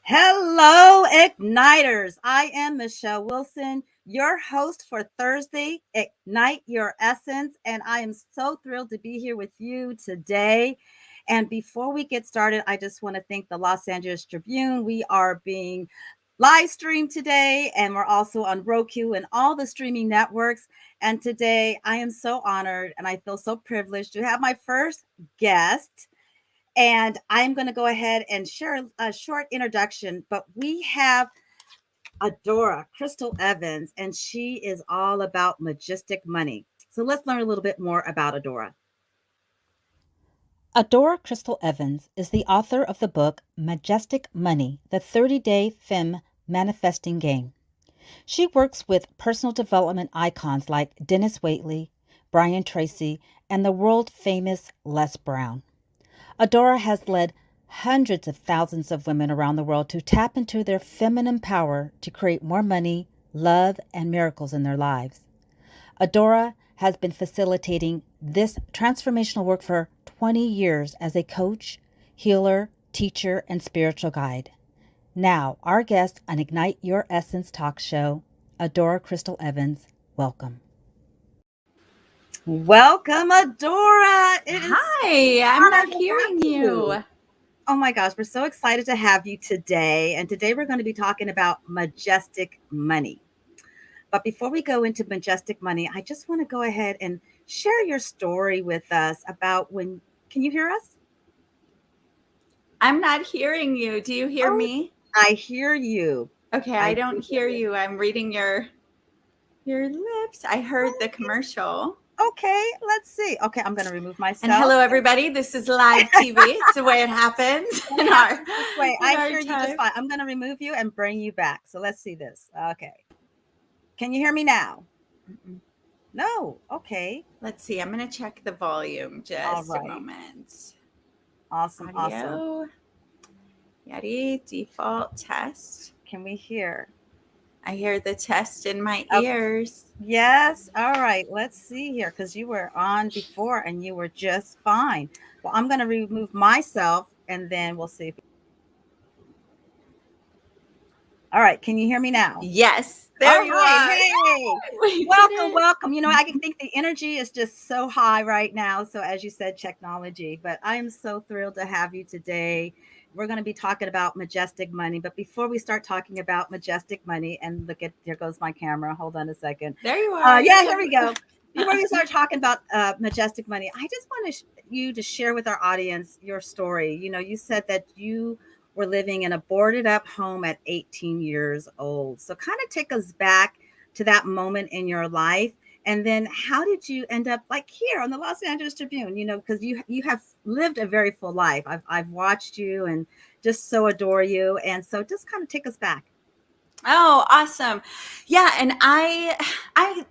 Hello, Igniters. I am Michelle Wilson, your host for Thursday, Ignite Your Essence. And I am so thrilled to be here with you today. And before we get started, I just want to thank the Los Angeles Tribune. We are being live streamed today, and we're also on Roku and all the streaming networks. And today, I am so honored and I feel so privileged to have my first guest. And I'm going to go ahead and share a short introduction. But we have Adora Crystal Evans, and she is all about Majestic Money. So let's learn a little bit more about Adora. Adora Crystal Evans is the author of the book Majestic Money, the 30-Day Femme Manifesting Game. She works with personal development icons like Denis Waitley, Tracey, and the world-famous Les Brown. Adora has led hundreds of thousands of women around the world to tap into their feminine power to create more money, love, and miracles in their lives. Adora has been facilitating this transformational work for 20 years as a coach, healer, teacher, and spiritual guide. Now, our guest on Ignite Your Essence talk show, Adora Crystal Evans. Welcome. Welcome, Adora. Hi, I'm not hearing you. Oh my gosh, we're so excited to have you today. And today we're going to be talking about Majestic Money. But before we go into Majestic Money, I just want to go ahead and share your story with us about when. Can you hear us? I'm not hearing you. Do you hear me? I hear you. Okay, I don't hear you. I'm reading your lips. I heard the commercial. Okay, let's see. Okay, I'm going to remove myself. And hello, everybody. This is live TV. It's the way it happens. I hear you just fine. I'm going to remove you and bring you back. So let's see this. Okay. Can you hear me now? Mm-mm. No. Okay. Let's see. I'm going to check the volume just a moment. Awesome. Audio. Yeti, default test. Can we hear? I hear the test in my ears. Yes. All right. Let's see here, because you were on before and you were just fine. Well, I'm going to remove myself and then we'll see. All right. Can you hear me now? Yes. There you are. Hey. Welcome. You know, I think the energy is just so high right now. So as you said, technology, but I am so thrilled to have you today. We're going to be talking about Majestic Money. But before we start talking about Majestic Money, and look at, there goes my camera. Hold on a second. There you are. Yeah, here we go. Before we start talking about Majestic Money, I just want you to share with our audience your story. You know, you said that you were living in a boarded up home at 18 years old. So kind of take us back to that moment in your life. And then how did you end up like here on the Los Angeles Tribune? You know, because you have lived a very full life. I've watched you and just so adore you. And so just kind of take us back. Oh, awesome. Yeah. And I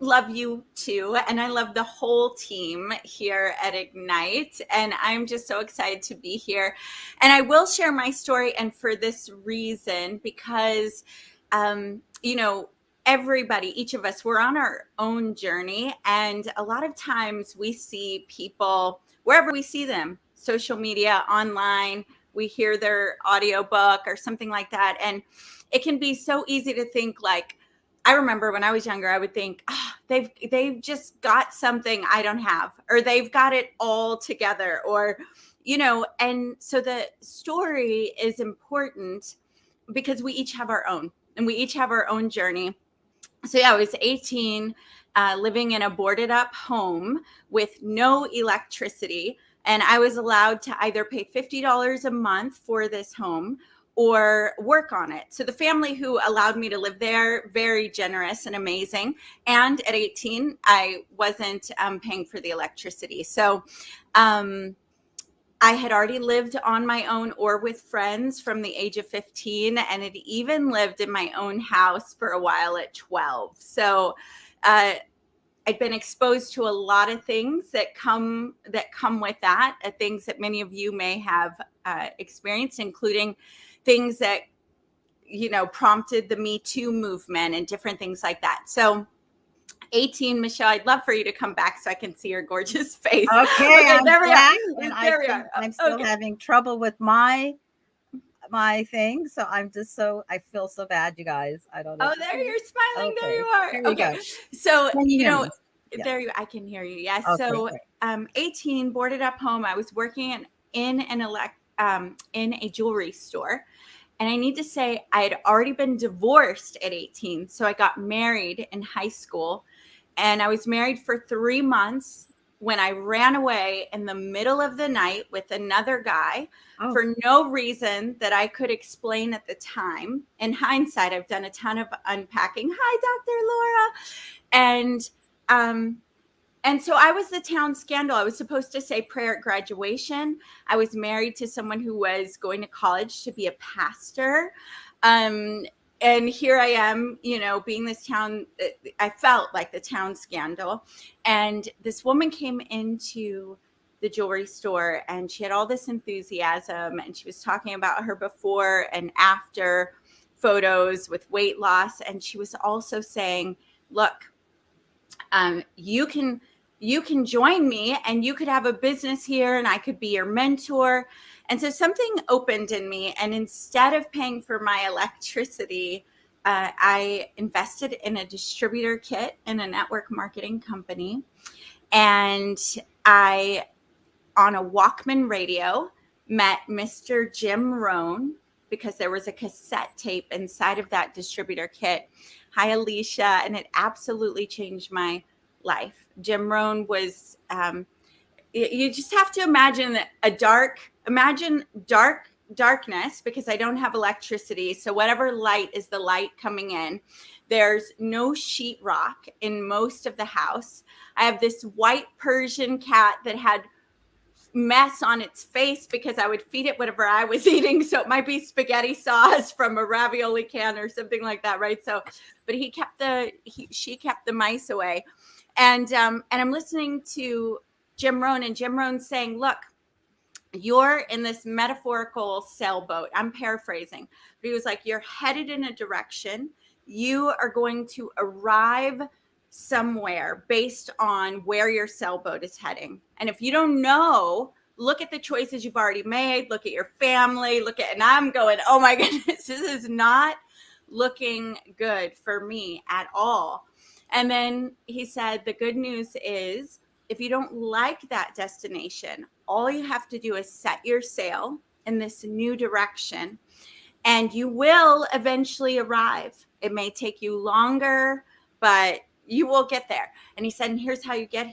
love you too. And I love the whole team here at Ignite. And I'm just so excited to be here. And I will share my story. And for this reason, because, you know, everybody, each of us, we're on our own journey. And a lot of times we see people wherever we see them, social media, online, we hear their audiobook or something like that. And it can be so easy to think like, I remember when I was younger, I would think, oh, they've just got something I don't have, or they've got it all together, or, you know, and so the story is important because we each have our own, and we each have our own journey. So yeah, I was 18, living in a boarded up home with no electricity. And I was allowed to either pay $50 a month for this home or work on it. So the family who allowed me to live there, very generous and amazing. And at 18, I wasn't paying for the electricity. So I had already lived on my own or with friends from the age of 15, and had even lived in my own house for a while at 12. So I'd been exposed to a lot of things that come with that, things that many of you may have experienced, including things that, you know, prompted the Me Too movement and different things like that. So 18, Michelle, I'd love for you to come back so I can see your gorgeous face. Okay, there we are. And I'm still having trouble with my my thing. So I feel so bad, you guys. I don't know. Oh, there you're smiling. There Okay, you are. here we Okay. go. So, Can you hear me? Yeah. I can hear you. Yes. Okay, So, great. 18, boarded up home. I was working in a jewelry store. And I need to say, I had already been divorced at 18. So I got married in high school. And I was married for 3 months when I ran away in the middle of the night with another guy for no reason that I could explain at the time. In hindsight, I've done a ton of unpacking. Hi, Dr. Laura. And so I was the town scandal. I was supposed to say prayer at graduation. I was married to someone who was going to college to be a pastor. And here I am, being this town. I felt like the town scandal. And this woman came into the jewelry store and she had all this enthusiasm and she was talking about her before and after photos with weight loss. And she was also saying, look, you can join me and you could have a business here and I could be your mentor. And so something opened in me. And instead of paying for my electricity, I invested in a distributor kit in a network marketing company. And I, on a Walkman radio, met Mr. Jim Rohn because there was a cassette tape inside of that distributor kit. Hi, Alicia. And it absolutely changed my life. Jim Rohn was, you just have to imagine darkness because I don't have electricity. So whatever light is the light coming in, there's no sheetrock in most of the house. I have this white Persian cat that had mess on its face because I would feed it whatever I was eating. So it might be spaghetti sauce from a ravioli can or something like that, right? So, but she kept the mice away. And I'm listening to Jim Rohn, and Jim Rohn's saying, look, you're in this metaphorical sailboat. I'm paraphrasing, but he was like, you're headed in a direction. You are going to arrive somewhere based on where your sailboat is heading. And if you don't know, look at the choices you've already made, look at your family, and I'm going, oh my goodness, this is not looking good for me at all. And then he said, the good news is if you don't like that destination, all you have to do is set your sail in this new direction and you will eventually arrive. It may take you longer, but you will get there. And he said, and here's how you get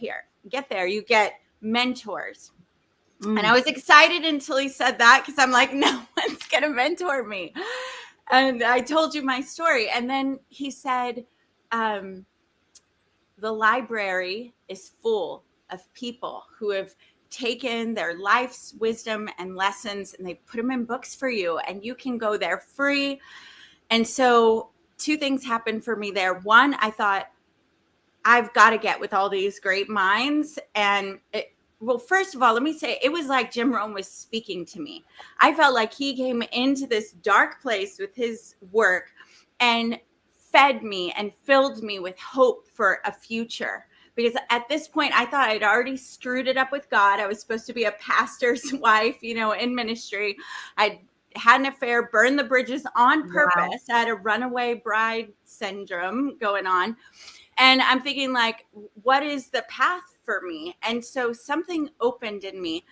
there. You get mentors. And I was excited until he said that because I'm like, no one's going to mentor me. And I told you my story. And then he said, the library is full of people who have taken their life's wisdom and lessons and they put them in books for you and you can go there free. And so two things happened for me there. One, I thought, I've got to get with all these great minds. And well, first of all, let me say, it was like Jim Rohn was speaking to me. I felt like he came into this dark place with his work and fed me and filled me with hope for a future. Because at this point, I thought I'd already screwed it up with God. I was supposed to be a pastor's wife, in ministry. I'd had an affair, burned the bridges on purpose. Wow. I had a runaway bride syndrome going on. And I'm thinking, like, what is the path for me? And so something opened in me.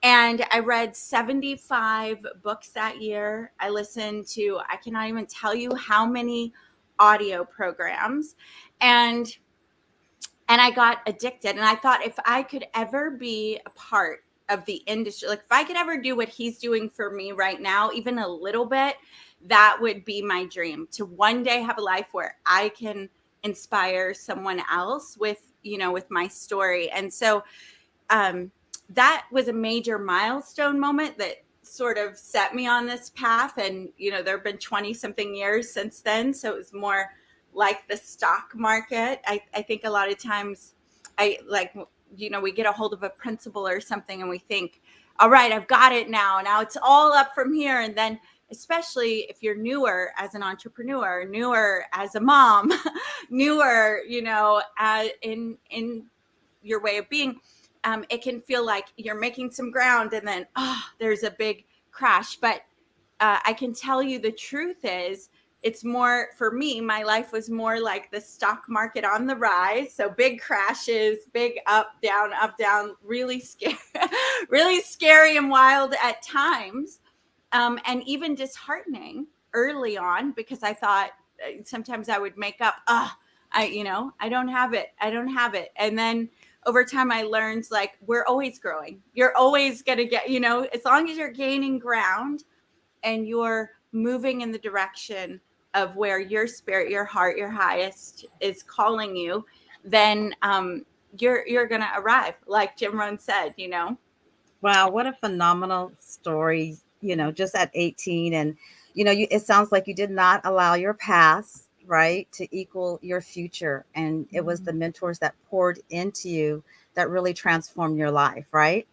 And I read 75 books that year. I listened to, I cannot even tell you how many audio programs. And I got addicted. And I thought if I could ever be a part of the industry, like if I could ever do what he's doing for me right now, even a little bit, that would be my dream, to one day have a life where I can inspire someone else with my story. And so that was a major milestone moment that sort of set me on this path. And, there have been 20 something years since then. So it was more like the stock market. I think a lot of times we get a hold of a principle or something and we think, all right, I've got it now. Now it's all up from here. And then especially if you're newer as an entrepreneur, newer as a mom, newer, in your way of being, it can feel like you're making some ground and then, there's a big crash. But I can tell you the truth is, it's more for me, my life was more like the stock market on the rise. So big crashes, big up, down, really scary, really scary and wild at times. And even disheartening early on, because I thought sometimes I would make up, I don't have it. I don't have it. And then over time I learned, like, we're always growing. You're always going to get, as long as you're gaining ground and you're moving in the direction of where your spirit, your heart, your highest is calling you, then you're gonna arrive, like Jim Rohn said. Wow, what a phenomenal story, just at 18. And, it sounds like you did not allow your past, right, to equal your future. And it was the mentors that poured into you that really transformed your life, right?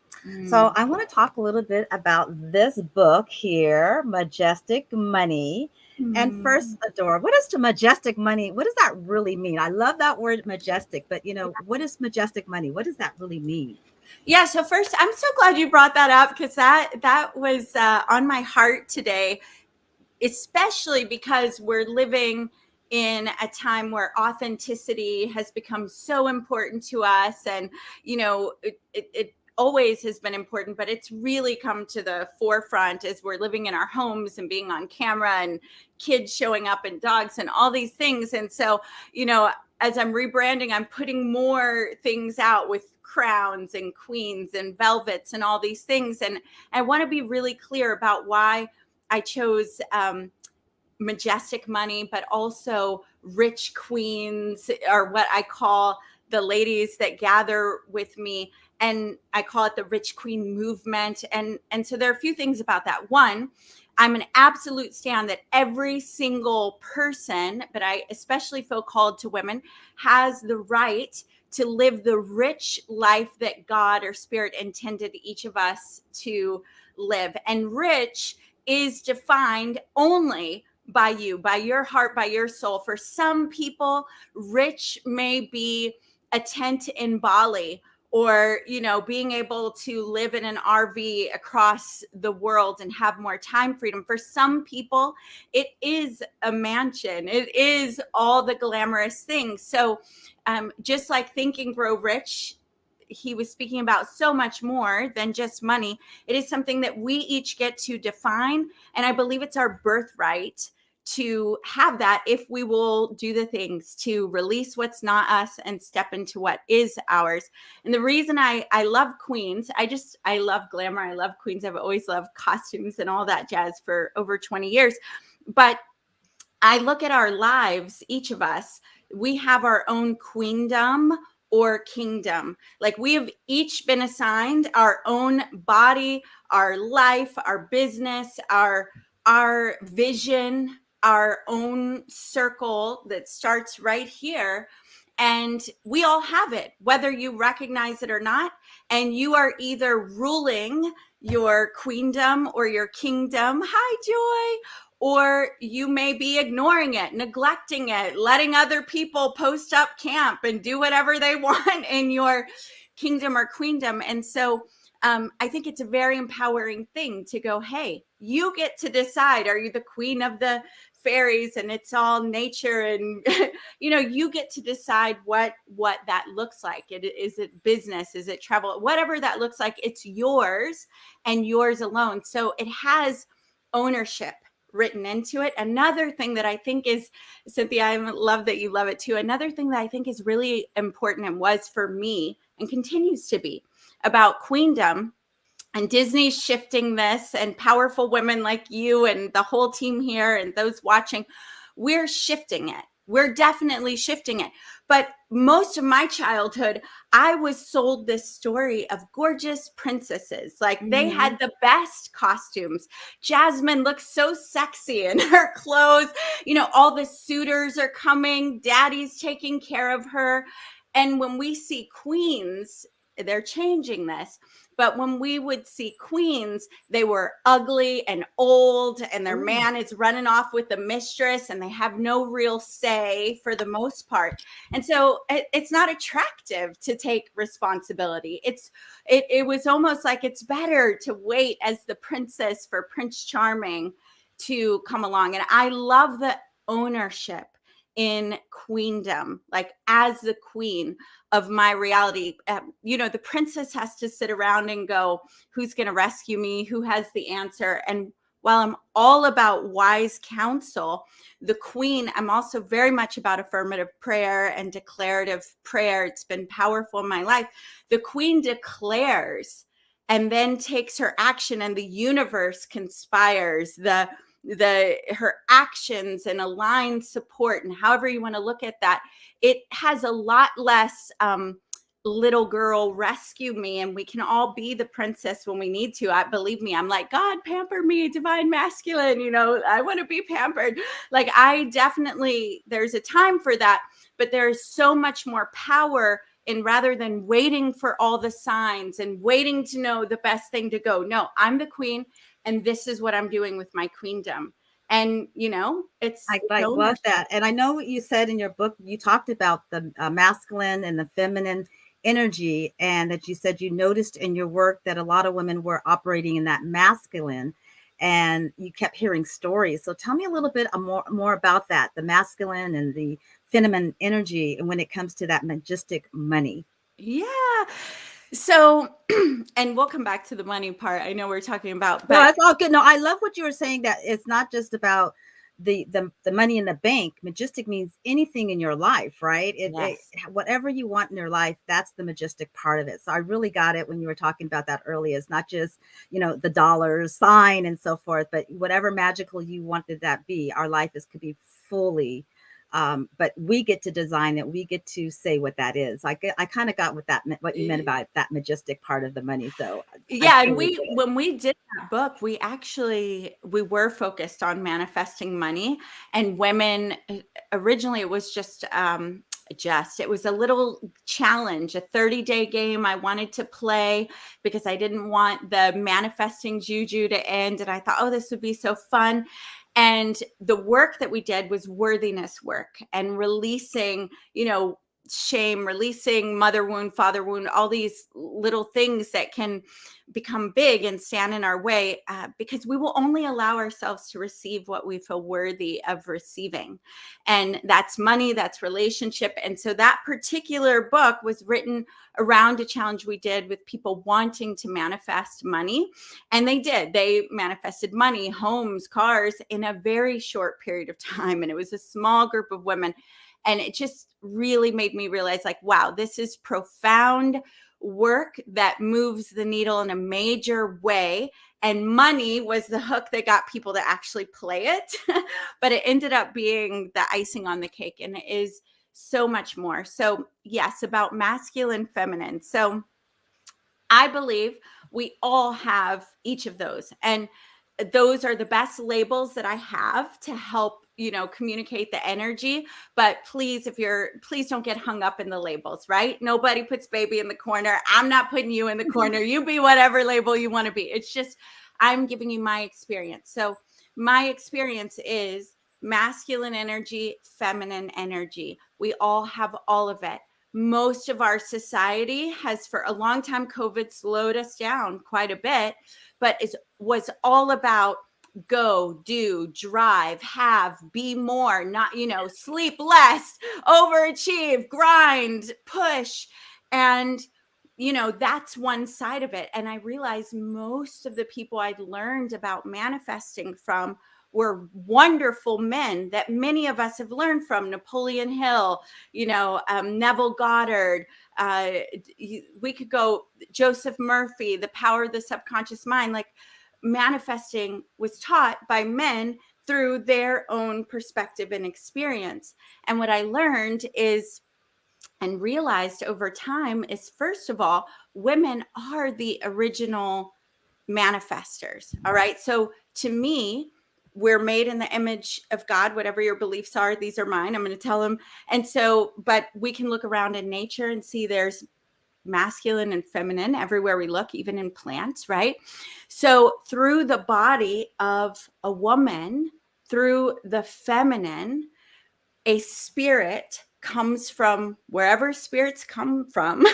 So I want to talk a little bit about this book here, Majestic Money. And first, Adora, what is the majestic money? What does that really mean? I love that word majestic, but what is majestic money? What does that really mean? Yeah. So first, I'm so glad you brought that up, because that was on my heart today, especially because we're living in a time where authenticity has become so important to us. And, it always has been important, but it's really come to the forefront as we're living in our homes and being on camera and kids showing up and dogs and all these things. And so, as I'm rebranding, I'm putting more things out with crowns and queens and velvets and all these things. And I want to be really clear about why I chose majestic money, but also rich queens, or what I call the ladies that gather with me. And I call it the rich queen movement. And so there are a few things about that. One, I'm an absolute stand that every single person, but I especially feel called to women, has the right to live the rich life that God or Spirit intended each of us to live. And rich is defined only by you, by your heart, by your soul. For some people, rich may be a tent in Bali, or being able to live in an RV across the world and have more time freedom. For some people, it is a mansion. It is all the glamorous things. So just like Think and Grow Rich, he was speaking about so much more than just money. It is something that we each get to define. And I believe it's our birthright to have that, if we will do the things to release what's not us and step into what is ours. And the reason I love queens, I love glamour. I love queens. I've always loved costumes and all that jazz for over 20 years. But I look at our lives, each of us, we have our own queendom or kingdom. Like, we have each been assigned our own body, our life, our business, our vision, our own circle that starts right here. And we all have it, whether you recognize it or not. And you are either ruling your queendom or your kingdom. Hi, Joy. Or you may be ignoring it, neglecting it, letting other people post up camp and do whatever they want in your kingdom or queendom. And so I think it's a very empowering thing to go, hey, you get to decide. Are you the queen of the fairies and it's all nature? And, you get to decide what that looks like. Is it business? Is it travel? Whatever that looks like, it's yours and yours alone. So it has ownership written into it. Another thing that I think is, Cynthia, I love that you love it too. Another thing that I think is really important, and was for me and continues to be, about queendom, and Disney's shifting this, and powerful women like you and the whole team here and those watching, we're shifting it. We're definitely shifting it. But most of my childhood, I was sold this story of gorgeous princesses. Like, they had the best costumes. Jasmine looks so sexy in her clothes. All the suitors are coming. Daddy's taking care of her. And when we see queens, they're changing this. But when we would see queens, they were ugly and old, and their man is running off with the mistress, and they have no real say for the most part. And so it's not attractive to take responsibility. It was almost like it's better to wait as the princess for Prince Charming to come along. And I love the ownership in queendom, like as the queen of my reality. The princess has to sit around and go, who's going to rescue me? Who has the answer? And while I'm all about wise counsel, the queen, I'm also very much about affirmative prayer and declarative prayer. It's been powerful in my life. The queen declares and then takes her action, and the universe conspires. Her actions and aligned support, and however you want to look at that, it has a lot less little girl rescue me, and we can all be the princess when we need to. Believe me, I'm like, God, pamper me, divine masculine, I want to be pampered. Like, I definitely, there's a time for that, but there's so much more power in, rather than waiting for all the signs and waiting to know the best thing to go. No, I'm the queen, and this is what I'm doing with my queendom. And, it's I love that. And I know what you said in your book, you talked about the masculine and the feminine energy, and that you said you noticed in your work that a lot of women were operating in that masculine, and you kept hearing stories. So tell me a little bit more about that, the masculine and the feminine energy, and when it comes to that majestic money. Yeah. So, and we'll come back to the money part. I know we're talking about, but no, that's all good. No, I love what you were saying, that it's not just about the money in the bank. Majestic means anything in your life, right? Yes. Whatever you want in your life, that's the majestic part of it. So I really got it when you were talking about that earlier. It's not just, the dollar sign and so forth, but whatever magical you wanted that be, our life could be fully. But we get to design it. We get to say what that is. I kind of got what you meant about that majestic part of the money. So yeah, and when we did that book, we were focused on manifesting money, and women. Originally, it was just it was a little challenge, a 30-day game I wanted to play, because I didn't want the manifesting juju to end. And I thought, oh, this would be so fun. And the work that we did was worthiness work and releasing, shame, releasing mother wound, father wound, all these little things that can become big and stand in our way, because we will only allow ourselves to receive what we feel worthy of receiving. And that's money, that's relationship. And so that particular book was written around a challenge we did with people wanting to manifest money. And they did. They manifested money, homes, cars in a very short period of time. And it was a small group of women. And it just really made me realize, like, wow, this is profound work that moves the needle in a major way. And money was the hook that got people to actually play it. But it ended up being the icing on the cake. And it is so much more. So yes, about masculine, feminine. So I believe we all have each of those. And those are the best labels that I have to help, communicate the energy. But please don't get hung up in the labels, right? Nobody puts baby in the corner. I'm not putting you in the corner. You be whatever label you want to be. It's just, I'm giving you my experience. So my experience is masculine energy, feminine energy. We all have all of it. Most of our society has, for a long time, COVID slowed us down quite a bit, but it was all about go, do, drive, have, be more, not, sleep less, overachieve, grind, push. And, that's one side of it. And I realized most of the people I'd learned about manifesting from were wonderful men that many of us have learned from. Napoleon Hill, Neville Goddard. We could go Joseph Murphy, The Power of the Subconscious Mind. Like, manifesting was taught by men through their own perspective and experience. And what I learned is, and realized over time, is, first of all, women are the original manifestors. All right. So to me, we're made in the image of God. Whatever your beliefs are, these are mine. I'm going to tell them. And so, but we can look around in nature and see there's masculine and feminine everywhere we look, even in plants, right? So through the body of a woman, through the feminine, a spirit comes from wherever spirits come from.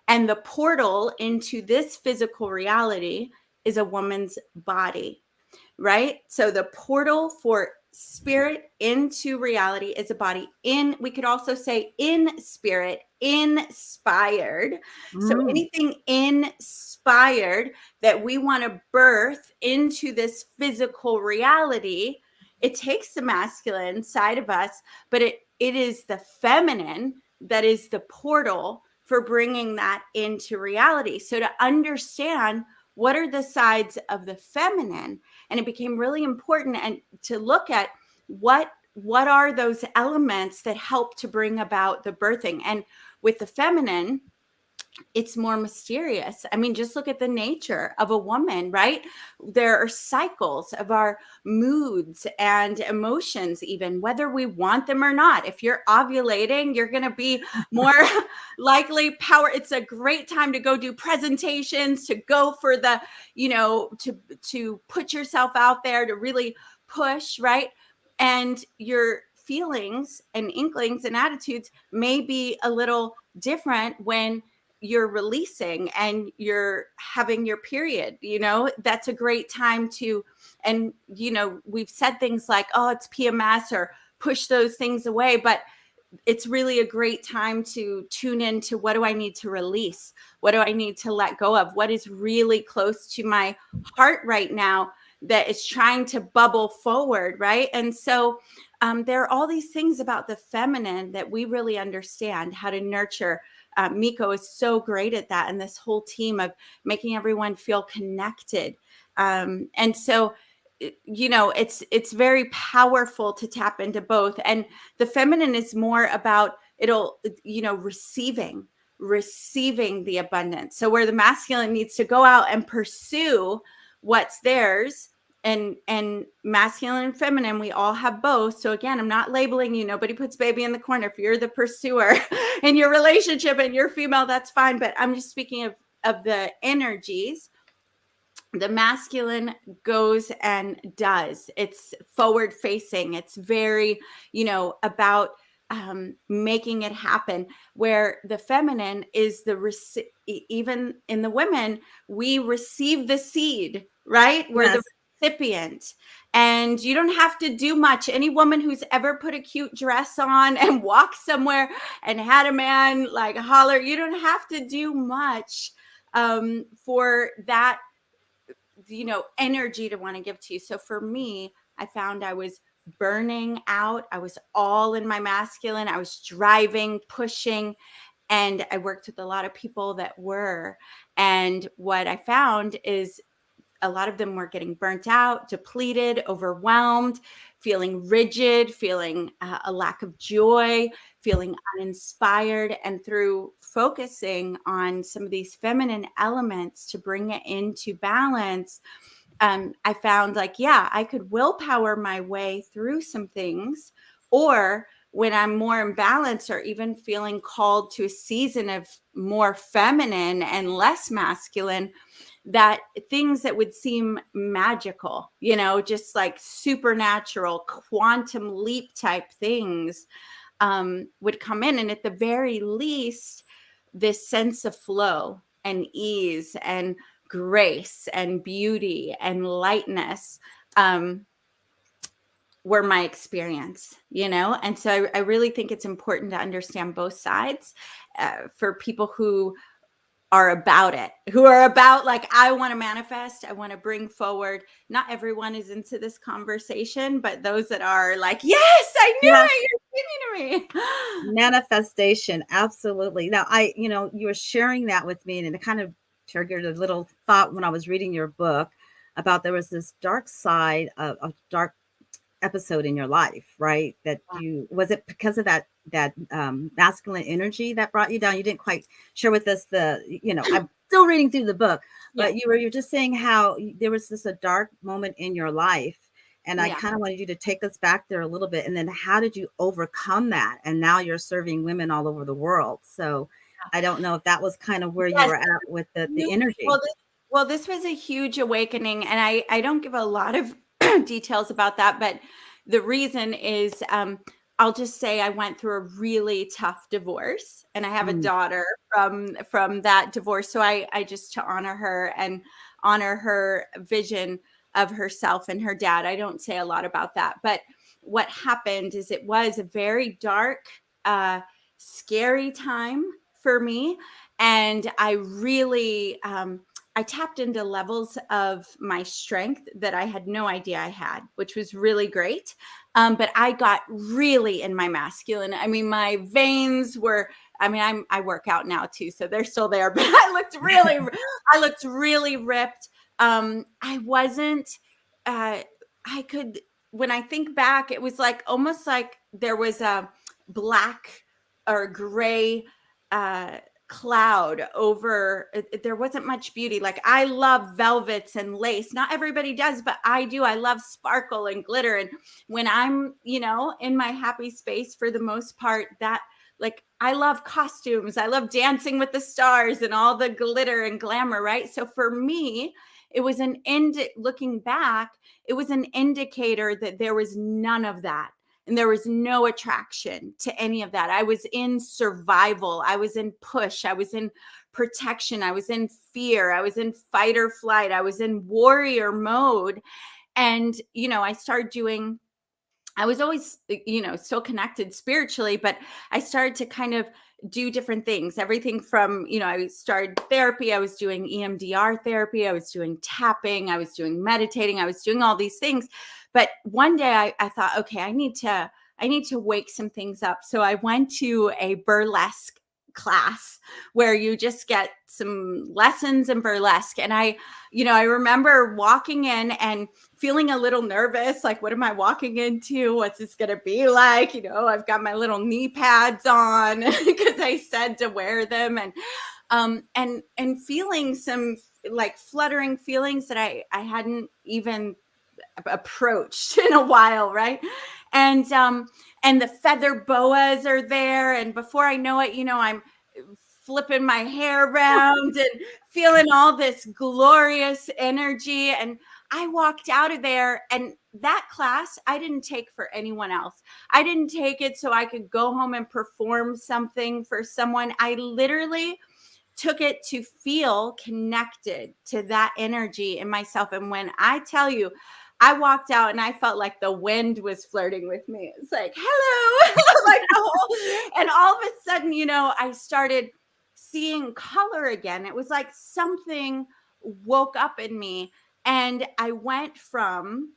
And the portal into this physical reality is a woman's body. right? So the portal for spirit into reality is a body. We could also say in spirit, inspired. So anything inspired that we want to birth into this physical reality, it takes the masculine side of us, but it is the feminine that is the portal for bringing that into reality. So to understand what are the sides of the feminine, and it became really important and to look at what are those elements that help to bring about the birthing. And with the feminine, it's more mysterious. I mean, just look at the nature of a woman, right? There are cycles of our moods and emotions, even whether we want them or not. If you're ovulating, you're going to be more likely power. It's a great time to go do presentations, to go for the, to put yourself out there, to really push, right? And your feelings and inklings and attitudes may be a little different when you're releasing and you're having your period. That's a great time to, and we've said things like, oh, it's PMS, or push those things away, but it's really a great time to tune into, what do I need to release? What do I need to let go of? What is really close to my heart right now that is trying to bubble forward, right? And so there are all these things about the feminine that we really understand how to nurture. Miko is so great at that, and this whole team of making everyone feel connected. And so, it's very powerful to tap into both. And the feminine is more about receiving the abundance. So where the masculine needs to go out and pursue what's theirs, and masculine and feminine, we all have both. So again, I'm not labeling you. Nobody puts baby in the corner. If you're the pursuer in your relationship and you're female, that's fine. But I'm just speaking of the energies. The masculine goes and does. It's forward facing. It's very, about making it happen, where the feminine is even in the women, we receive the seed, right? We're the recipient, and you don't have to do much. Any woman who's ever put a cute dress on and walked somewhere and had a man like holler, you don't have to do much for that energy to want to give to you. So for me, I found I was burning out. I was all in my masculine. I was driving, pushing, and I worked with a lot of people that were. And what I found is a lot of them were getting burnt out, depleted, overwhelmed, feeling rigid, feeling a lack of joy, feeling uninspired. And through focusing on some of these feminine elements to bring it into balance, I found I could willpower my way through some things. Or when I'm more imbalanced, or even feeling called to a season of more feminine and less masculine, that things that would seem magical, just like supernatural, quantum leap type things would come in. And at the very least, this sense of flow and ease and grace and beauty and lightness were my experience, And so I really think it's important to understand both sides for people who are about it, who are about I want to manifest, I want to bring forward. Not everyone is into this conversation, but those that are yes, I knew it, you're speaking to me. Manifestation, absolutely. Now, you were sharing that with me, and it kind of triggered a little thought when I was reading your book about there was this dark side of a dark episode in your life, right? That was it because of that masculine energy that brought you down? You didn't quite share with us I'm still reading through the book, but you're just saying how there was a dark moment in your life, and I kind of wanted you to take us back there a little bit, and then how did you overcome that? And now you're serving women all over the world. So I don't know if that was kind of where you were at with the energy. Well, this was a huge awakening, and I don't give a lot of details about that, but the reason is I'll just say I went through a really tough divorce, and I have a daughter from that divorce. So I just, to honor her and honor her vision, of herself and her dad. I don't say a lot about that, but what happened is it was a very dark, scary time for me. And I really, I tapped into levels of my strength that I had no idea I had, which was really great. But I got really in my masculine. I mean, my veins were, I work out now too, so they're still there, but I looked really ripped. I wasn't, I could, when I think back, it was like almost like there was a black or gray cloud over. There wasn't much beauty. Like, I love velvets and lace. Not everybody does, but I do. I love sparkle and glitter. And when I'm, in my happy space, for the most part, that, like, I love costumes. I love dancing with the stars and all the glitter and glamour, right? So for me, it was looking back, it was an indicator that there was none of that. And there was no attraction to any of that. I was in survival. I was in push. I was in protection. I was in fear. I was in fight or flight. I was in warrior mode. And, I started doing, I was always, still connected spiritually, but I started to kind of do different things. Everything from, I started therapy. I was doing EMDR therapy. I was doing tapping. I was doing meditating. I was doing all these things. But one day I thought, okay, I need to wake some things up. So I went to a burlesque class where you just get some lessons in burlesque. And I remember walking in and feeling a little nervous, like, what am I walking into? What's this going to be like? I've got my little knee pads on because I said to wear them, and feeling some, like, fluttering feelings that I hadn't even approached in a while, right? And the feather boas are there, and before I know it, I'm flipping my hair around and feeling all this glorious energy. And I walked out of there, and that class I didn't take for anyone else. I didn't take it so I could go home and perform something for someone. I literally took it to feel connected to that energy in myself. And when I tell you, I walked out and I felt like the wind was flirting with me. It's like, hello, and all of a sudden, I started seeing color again. It was like something woke up in me, and I went from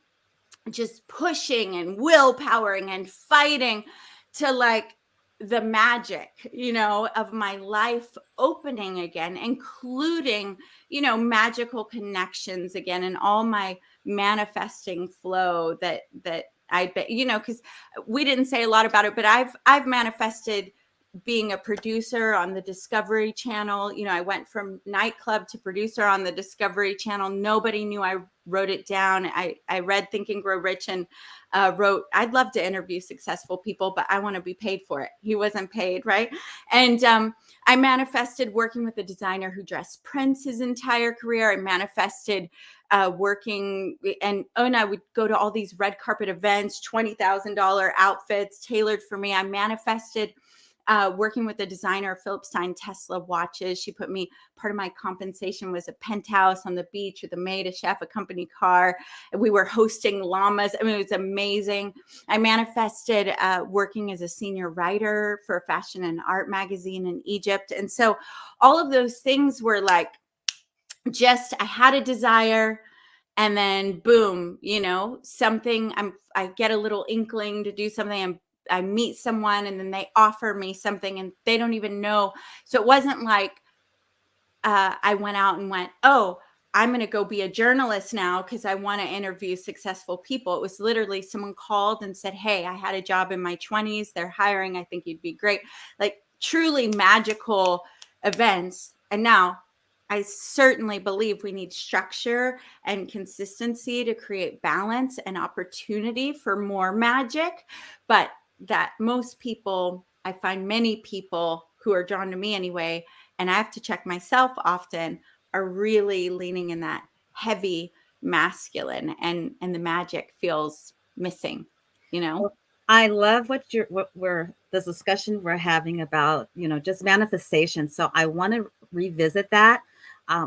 just pushing and willpowering and fighting to, like, the magic, of my life opening again, including, magical connections again, and all my manifesting flow that I bet, because we didn't say a lot about it, but I've manifested being a producer on the Discovery Channel. I went from nightclub to producer on the Discovery Channel. Nobody knew I wrote it down. I read Think and Grow Rich and wrote, I'd love to interview successful people, but I want to be paid for it. He wasn't paid, right? And I manifested working with a designer who dressed Prince his entire career. I manifested working, and I would go to all these red carpet events, $20,000 outfits tailored for me. I manifested working with a designer of Philip Stein Tesla watches. She put me, part of my compensation was a penthouse on the beach with a maid, a chef, a company car. We were hosting llamas. It was amazing. I manifested working as a senior writer for a fashion and art magazine in Egypt. And so all of those things were like, just, I had a desire, and then boom, something, I get a little inkling to do something, I meet someone, and then they offer me something, and they don't even know. So it wasn't like I went out and went, oh, I'm going to go be a journalist now because I want to interview successful people. It was literally someone called and said, hey, I had a job in my 20s. They're hiring. I think you'd be great. Like, truly magical events. And now I certainly believe we need structure and consistency to create balance and opportunity for more magic. But that most people, I find many people who are drawn to me anyway, and I have to check myself often, are really leaning in that heavy masculine, and the magic feels missing, I love what this discussion we're having about, just manifestation. So I want to revisit that.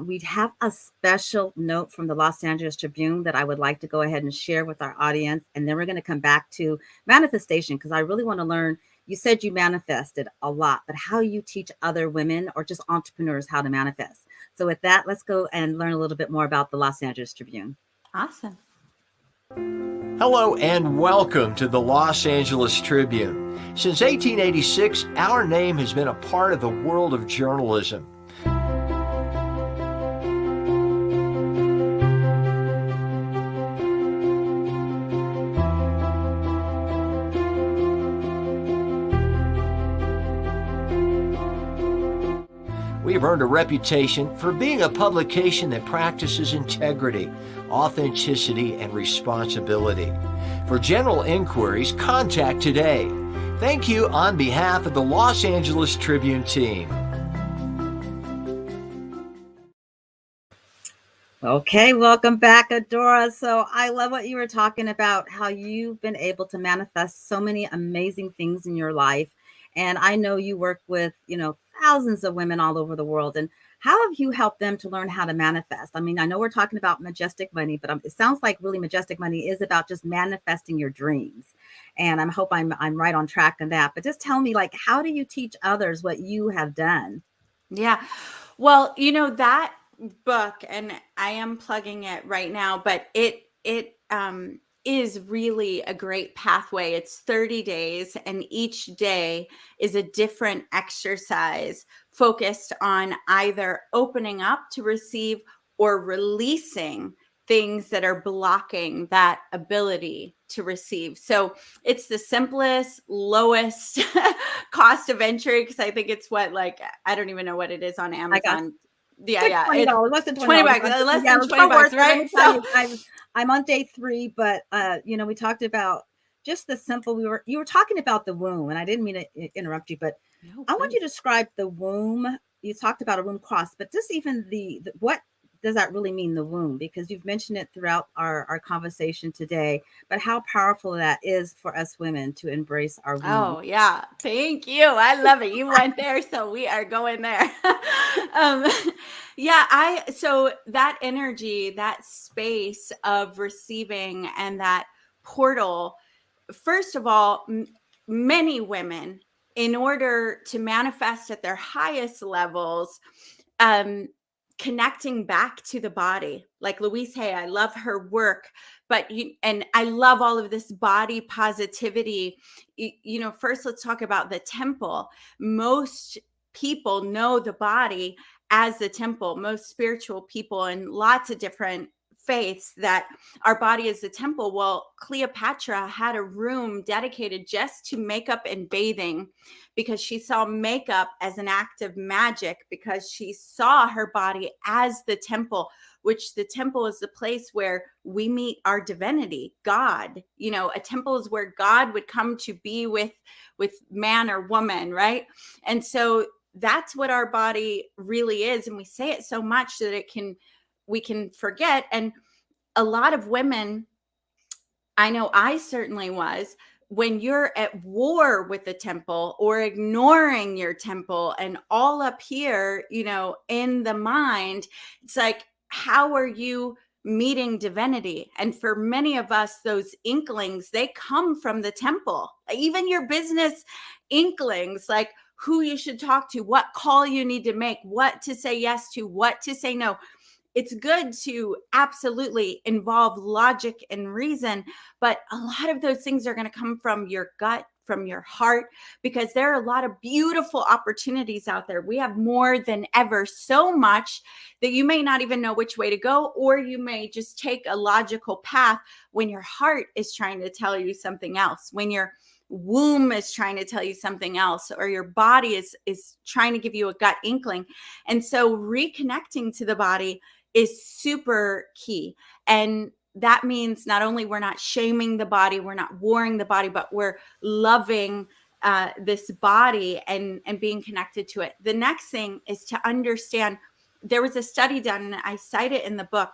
we have a special note from the Los Angeles Tribune that I would like to go ahead and share with our audience. And then we're going to come back to manifestation, because I really want to learn. You said you manifested a lot, but how you teach other women or just entrepreneurs how to manifest. So with that, let's go and learn a little bit more about the Los Angeles Tribune. Awesome. Hello and welcome to the Los Angeles Tribune. Since 1886, our name has been a part of the world of journalism. We've earned a reputation for being a publication that practices integrity, authenticity, and responsibility. For general inquiries, contact today. Thank you on behalf of the Los Angeles Tribune team. Okay, welcome back, Adora. So I love what you were talking about, how you've been able to manifest so many amazing things in your life. And I know you work with, thousands of women all over the world. And how have you helped them to learn how to manifest? I mean, I know we're talking about Majestic Money, but it sounds like really Majestic Money is about just manifesting your dreams. And I hope I'm right on track on that. But just tell me, how do you teach others what you have done? Yeah. Well, that book, and I am plugging it right now, but it is really a great pathway. It's 30 days, and each day is a different exercise focused on either opening up to receive or releasing things that are blocking that ability to receive. So it's the simplest, lowest cost of entry, because I think it's I don't even know what it is on Amazon. Yeah, $20, less than $20, less than $20, right? So I'm on day 3, but we talked about just the simple. You were talking about the womb, and I didn't mean to interrupt you, but no, I want you to describe the womb. You talked about a womb cross, but just even the what does that really mean, the womb? Because you've mentioned it throughout our conversation today, but how powerful that is for us women to embrace our womb. Oh, yeah. Thank you. I love it. You went there, so we are going there. So that energy, that space of receiving, and that portal, first of all, many women, in order to manifest at their highest levels, connecting back to the body, like Louise Hay, I love her work, and I love all of this body positivity. First let's talk about the temple. Most people know the body as the temple. Most spiritual people and lots of different faiths that our body is the temple. Well, Cleopatra had a room dedicated just to makeup and bathing, because she saw makeup as an act of magic, because she saw her body as the temple, which the temple is the place where we meet our divinity, God. A temple is where God would come to be with man or woman, right? And so that's what our body really is. And we say it so much that we can forget. And a lot of women, I know I certainly was, when you're at war with the temple or ignoring your temple and all up here, in the mind, it's like, how are you meeting divinity? And for many of us, those inklings, they come from the temple. Even your business inklings, like who you should talk to, what call you need to make, what to say yes to, what to say no. It's good to absolutely involve logic and reason, but a lot of those things are going to come from your gut, from your heart, because there are a lot of beautiful opportunities out there. We have more than ever, so much that you may not even know which way to go, or you may just take a logical path when your heart is trying to tell you something else, when your womb is trying to tell you something else, or your body is trying to give you a gut inkling. And so reconnecting to the body is super key. And that means not only we're not shaming the body, we're not warring the body, but we're loving this body and being connected to it. The next thing is to understand, there was a study done, and I cite it in the book,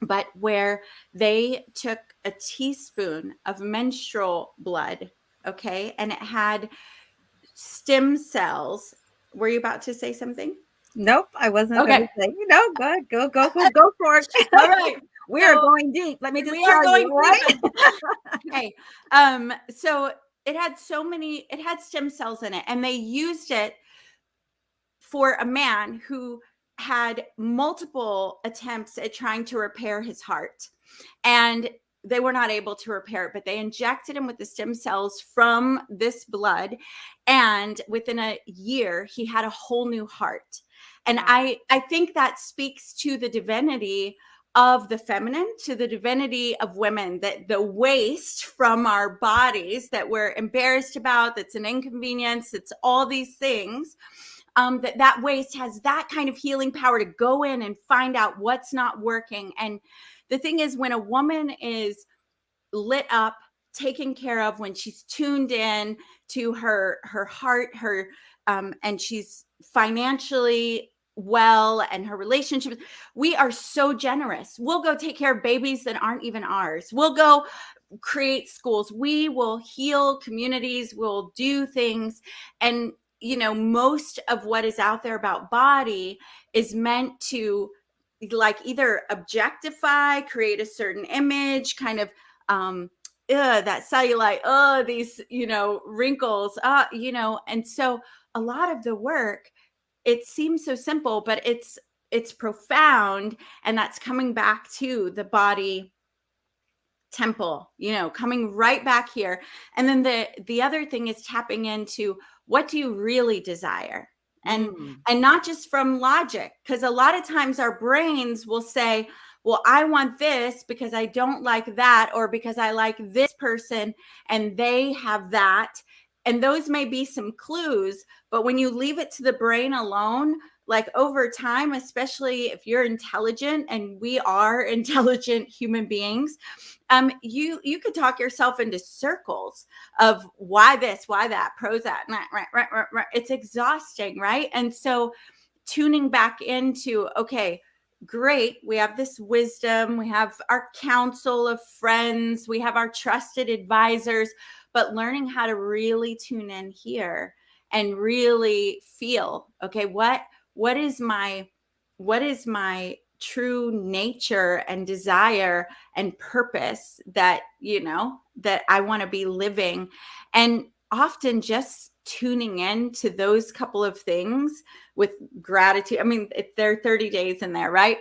but where they took a teaspoon of menstrual blood, okay, and it had stem cells. Were you about to say something? Nope, I wasn't Okay. going to say, no, go for it. All right. We are So going deep. Let me just we are tell going you, right? deep. Okay. So it had stem cells in it, and they used it for a man who had multiple attempts at trying to repair his heart. And they were not able to repair it, but they injected him with the stem cells from this blood. And within a year, he had a whole new heart. And Wow. I think that speaks to the divinity of the feminine, to the divinity of women, that the waste from our bodies that we're embarrassed about, that's an inconvenience, it's all these things, that waste has that kind of healing power to go in and find out what's not working. And the thing is, when a woman is lit up, taken care of, when she's tuned in to her heart, and she's financially well, and her relationships, we are so generous. We'll go take care of babies that aren't even ours. We'll go create schools. We will heal communities. We'll do things. And most of what is out there about body is meant to, like, either objectify, create a certain image, kind of that cellulite, these wrinkles, and so a lot of the work, it seems so simple, but it's profound, and that's coming back to the body temple, coming right back here. And then the other thing is tapping into, what do you really desire? And not just from logic, because a lot of times our brains will say, well, I want this because I don't like that, or because I like this person and they have that. And those may be some clues, but when you leave it to the brain alone, like, over time, especially if you're intelligent, and we are intelligent human beings, you could talk yourself into circles of why this, why that, pros that, right. It's exhausting, right? And so tuning back into, okay, great, we have this wisdom, we have our council of friends, we have our trusted advisors, but learning how to really tune in here and really feel, okay, what is my true nature and desire and purpose that I want to be living. And often just tuning in to those couple of things with gratitude. I mean, there are 30 days in there, right?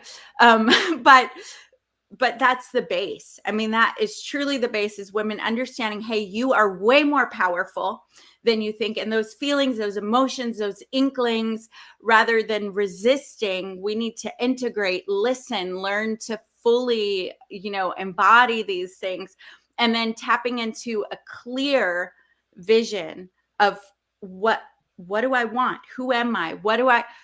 But that's the base. I mean, that is truly the base, is women understanding, hey, you are way more powerful than you think. And those feelings, those emotions, those inklings, rather than resisting, we need to integrate, listen, learn to fully, embody these things. And then tapping into a clear vision of what do I want? Who am I?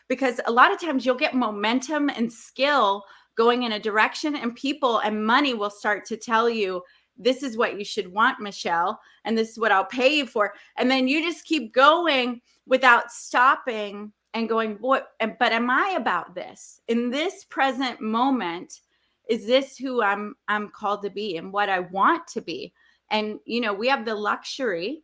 Because a lot of times you'll get momentum and skill going in a direction, and people and money will start to tell you, this is what you should want, Michelle, and this is what I'll pay you for. And then you just keep going without stopping and going, but am I about this? In this present moment, is this who I'm called to be and what I want to be? And, we have the luxury.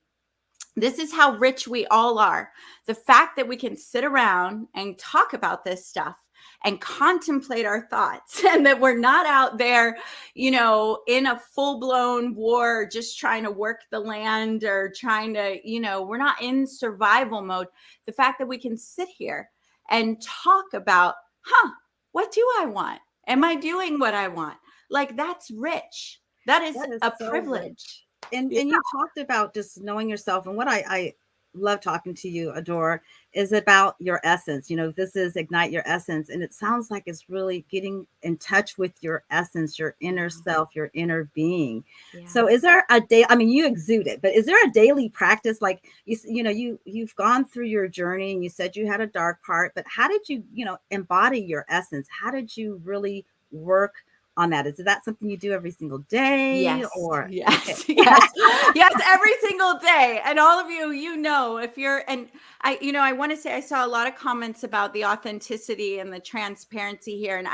This is how rich we all are. The fact that we can sit around and talk about this stuff and contemplate our thoughts, and that we're not out there, in a full-blown war, just trying to work the land, or trying to, we're not in survival mode. The fact that we can sit here and talk about, what do I want? Am I doing what I want? Like, that's rich. That is a so privilege. Rich. And you talked about just knowing yourself, and what I love talking to you, Adora, is about your essence. This is Ignite Your Essence, and it sounds like it's really getting in touch with your essence, your inner self, your inner being. Yeah. So is there a day, I mean, you exude it, but is there a daily practice? Like, you've gone through your journey, and you said you had a dark part, but how did you, embody your essence? How did you really work on that? Is that something you do every single day? Yes. Or yes, okay. yes, every single day. And all of you, if you're, and I want to say, I saw a lot of comments about the authenticity and the transparency here. And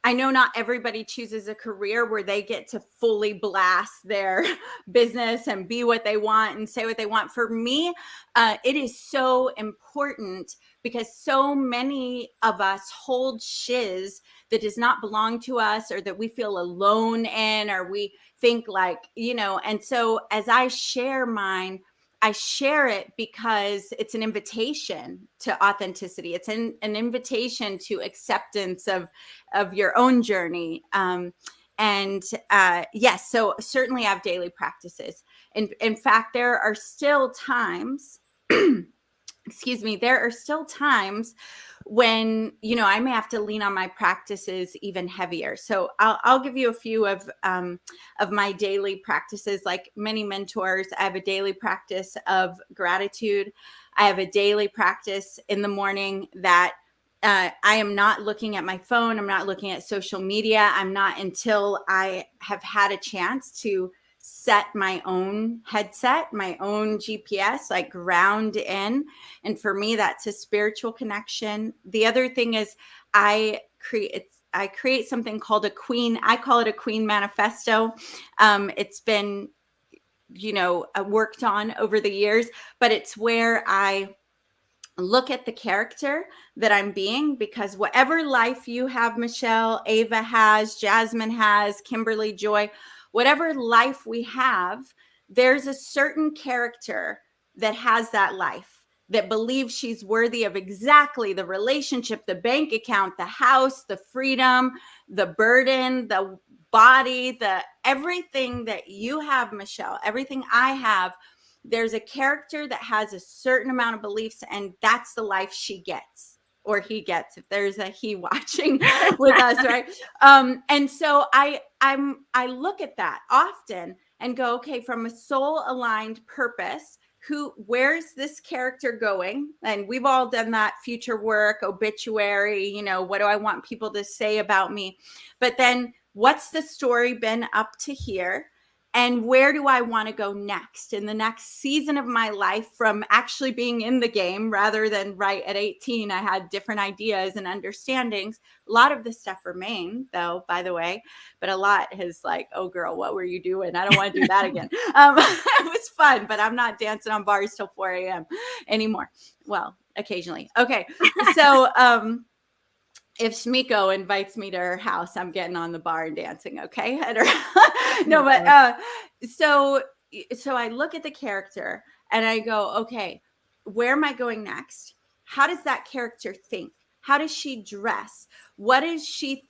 I know not everybody chooses a career where they get to fully blast their business and be what they want and say what they want. For me, it is so important because so many of us hold shiz that does not belong to us, or that we feel alone in, or we think like, and so as I share mine, I share it because it's an invitation to authenticity. It's an invitation to acceptance of your own journey. Yes, so certainly I have daily practices. In fact, there are still times, excuse me, there are still times when, I may have to lean on my practices even heavier. So I'll give you a few of my daily practices. Like many mentors, I have a daily practice of gratitude. I have a daily practice in the morning that I am not looking at my phone. I'm not looking at social media. I'm not until I have had a chance to set my own headset, my own GPS, like ground in. And for me, that's a spiritual connection. The other thing is I create something called I call it a Queen Manifesto. It's been, worked on over the years, but it's where I look at the character that I'm being, because whatever life you have, Michelle, Ava has, Jasmine has, Kimberly, Joy, whatever life we have, there's a certain character that has that life, that believes she's worthy of exactly the relationship, the bank account, the house, the freedom, the burden, the body, the everything that you have, Michelle, everything I have. There's a character that has a certain amount of beliefs, and that's the life she gets, or he gets, if there's a he watching with us, right? And so I look at that often and go, okay, from a soul aligned purpose, where's this character going? And we've all done that future work, obituary, what do I want people to say about me? But then what's the story been up to here? And where do I want to go next in the next season of my life, from actually being in the game rather than right at 18, I had different ideas and understandings. A lot of this stuff remained, though, by the way, but a lot is like, oh girl, what were you doing? I don't want to do that again. It was fun, but I'm not dancing on bars till 4 a.m. anymore. Well, occasionally. Okay. So, if Shmiko invites me to her house, I'm getting on the bar and dancing. Okay. No, but so I look at the character and I go, okay, where am I going next? How does that character think? How does she dress? What is she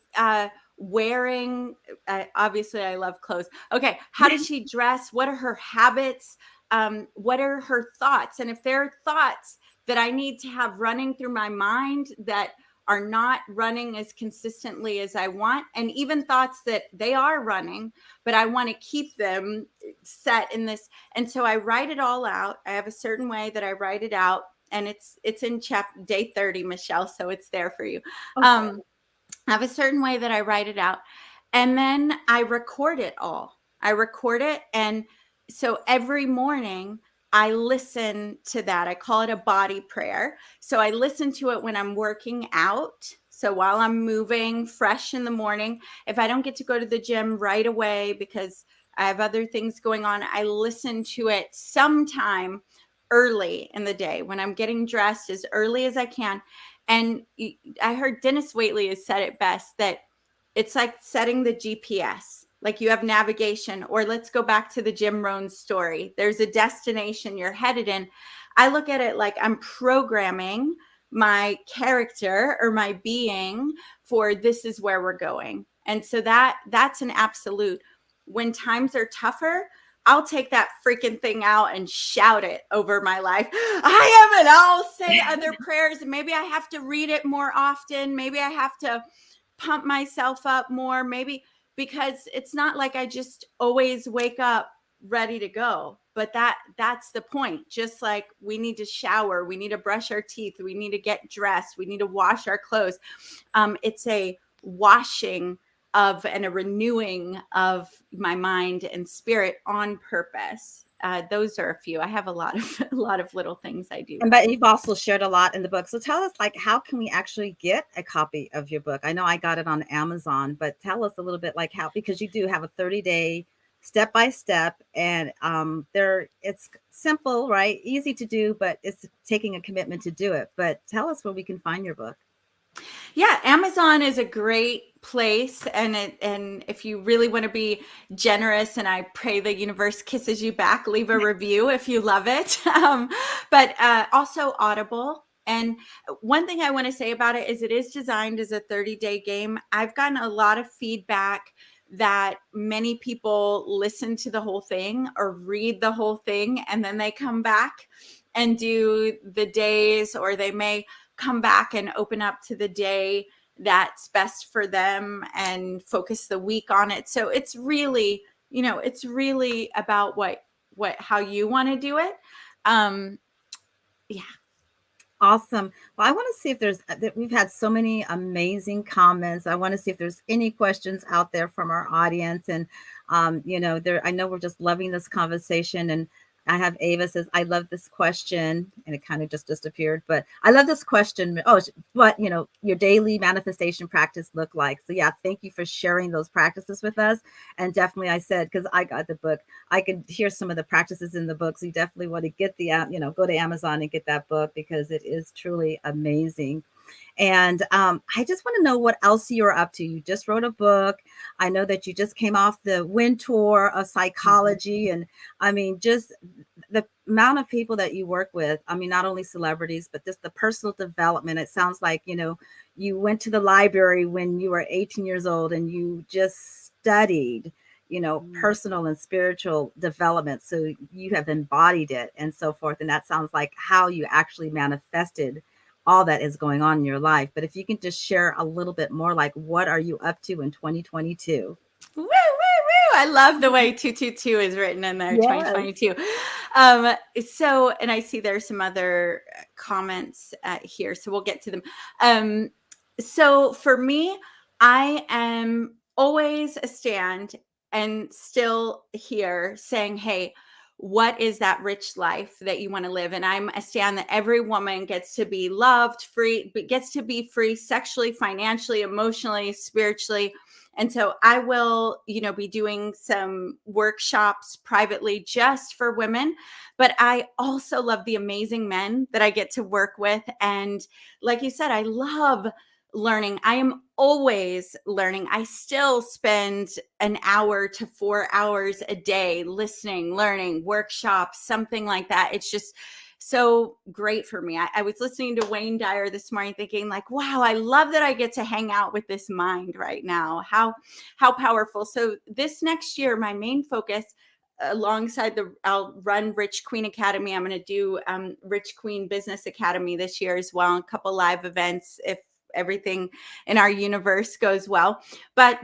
wearing? Obviously, I love clothes. Okay. How does she dress? What are her habits? What are her thoughts? And if there are thoughts that I need to have running through my mind that are not running as consistently as I want, and even thoughts that they are running, but I want to keep them set in this. And so I write it all out. I have a certain way that I write it out, and it's in day 30, Michelle. So it's there for you. Okay. I have a certain way that I write it out, and then I record it all. I record it. And so every morning I listen to that. I call it a body prayer. So I listen to it when I'm working out. So while I'm moving fresh in the morning, if I don't get to go to the gym right away because I have other things going on, I listen to it sometime early in the day when I'm getting dressed as early as I can. And I heard Denis Waitley has said it best, that it's like setting the GPS. Like you have navigation, or let's go back to the Jim Rohn story. There's a destination you're headed in. I look at it like I'm programming my character or my being for this is where we're going. And so that's an absolute. When times are tougher, I'll take that freaking thing out and shout it over my life. I am, and I'll say other prayers, and maybe I have to read it more often. Maybe I have to pump myself up more, maybe, because it's not like I just always wake up ready to go. But that's the point. Just like we need to shower, we need to brush our teeth, we need to get dressed, we need to wash our clothes. It's a washing of and a renewing of my mind and spirit on purpose. those are a few. I have a lot of little things I do. But you've also shared a lot in the book. So tell us, like, how can we actually get a copy of your book? I know I got it on Amazon, but tell us a little bit, like, how, because you do have a 30-day step-by-step, and it's simple, right? Easy to do, but it's taking a commitment to do it. But tell us where we can find your book. Yeah, Amazon is a great place, and if you really want to be generous, and I pray the universe kisses you back, leave a review if you love it. But also Audible. And one thing I want to say about it is designed as a 30-day game. I've gotten a lot of feedback that many people listen to the whole thing or read the whole thing, and then they come back and do the days, or they may come back and open up to the day that's best for them and focus the week on it. So it's really, it's really about how you want to do it. Yeah. Awesome. Well, I want to see if we've had so many amazing comments. I want to see if there's any questions out there from our audience. And, I know we're just loving this conversation. And I have Ava says, I love this question. And it kind of just disappeared, but I love this question. Oh, what, your daily manifestation practice look like? So yeah, thank you for sharing those practices with us. And definitely I said, because I got the book, I could hear some of the practices in the book. So you definitely want to get go to Amazon and get that book, because it is truly amazing. And I just want to know what else you're up to. You just wrote a book. I know that you just came off the wind tour of psychology. Mm-hmm. And I mean, just the amount of people that you work with. I mean, not only celebrities, but just the personal development. It sounds like, you went to the library when you were 18 years old and you just studied, personal and spiritual development. So you have embodied it and so forth. And that sounds like how you actually manifested all that is going on in your life. But if you can just share a little bit more, like, what are you up to in 2022? Woo, woo, woo. I love the way 222 is written in there, yes. 2022. So, and I see there's some other comments here, so we'll get to them. So for me, I am always a stand and still here saying, hey, what is that rich life that you want to live? And I'm a stand that every woman gets to be loved, free, but gets to be free sexually, financially, emotionally, spiritually. And so I will, be doing some workshops privately just for women, but I also love the amazing men that I get to work with. And like you said, I love learning. I am always learning. I still spend an hour to 4 hours a day listening, learning, workshops, something like that. It's just so great for me. I was listening to Wayne Dyer this morning thinking like, wow, I love that I get to hang out with this mind right now. How powerful. So this next year, my main focus alongside I'll run Rich Queen Academy. I'm going to do Rich Queen Business Academy this year as well. And a couple live events if everything in our universe goes well. But